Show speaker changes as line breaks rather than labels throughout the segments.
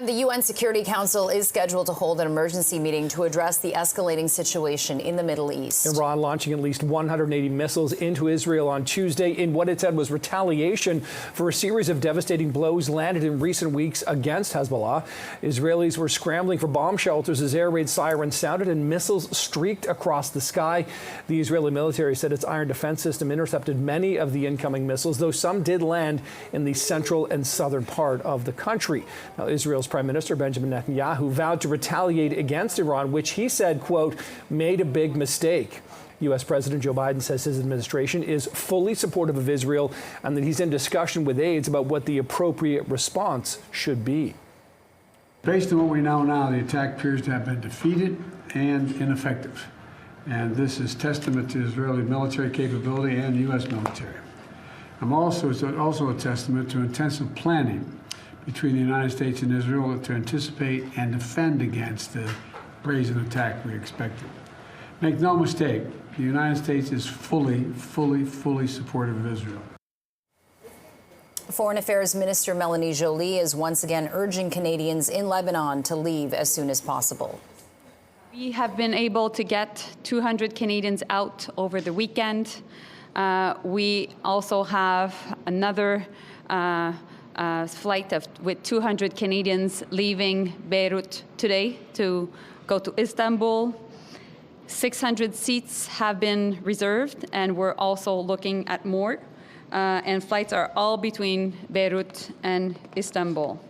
The UN Security Council is scheduled to hold an emergency meeting to address the escalating situation in the Middle East.
Iran launching at least 180 missiles into Israel on Tuesday in what it said was retaliation for a series of devastating blows landed in recent weeks against Hezbollah. Israelis were scrambling for bomb shelters as air raid sirens sounded and missiles streaked across the sky. The Israeli military said its iron defense system intercepted many of the incoming missiles, though some did land in the central and southern part of the country. Now, Israel's Prime Minister Benjamin Netanyahu vowed to retaliate against Iran, which he said, quote, made a big mistake. U.S. President Joe Biden says his administration is fully supportive of Israel and that he's in discussion with aides about what the appropriate response should be.
Based on what we know now, the attack appears to have been defeated and ineffective. And this is testament to Israeli military capability and U.S. military. It's also a testament to intensive planning between the United States and Israel to anticipate and defend against the brazen attack we expected. Make no mistake, the United States is fully supportive of Israel.
Foreign Affairs Minister Melanie Joly is once again urging Canadians in Lebanon to leave as soon as possible.
We have been able to get 200 Canadians out over the weekend. We also have another flight with 200 Canadians leaving Beirut today to go to Istanbul. 600 seats have been reserved, and we're also looking at more. And flights are all between Beirut and Istanbul.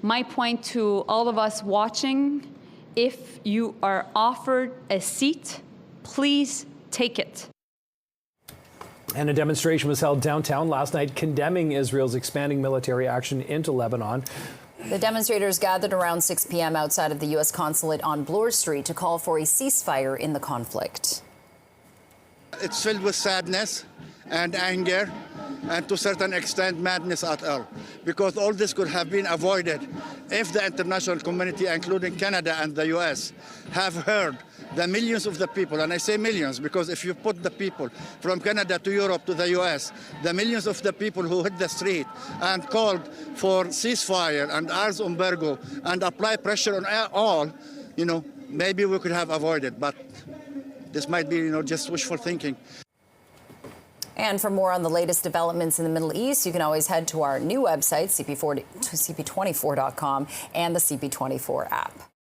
My point to all of us watching, if you are offered a seat, please take it.
And a demonstration was held downtown last night condemning Israel's expanding military action into Lebanon.
The demonstrators gathered around 6 p.m. outside of the U.S. consulate on Bloor Street to call for a ceasefire in the conflict.
It's filled with sadness and anger and to a certain extent madness at all, because all this could have been avoided if the international community, including Canada and the U.S., have heard the millions of the people, and I say millions because if you put the people from Canada to Europe to the U.S., the millions of the people who hit the street and called for ceasefire and arms embargo and apply pressure on all, maybe we could have avoided, but this might be, just wishful thinking.
And for more on the latest developments in the Middle East, you can always head to our new website, CP24.com, and the CP24 app.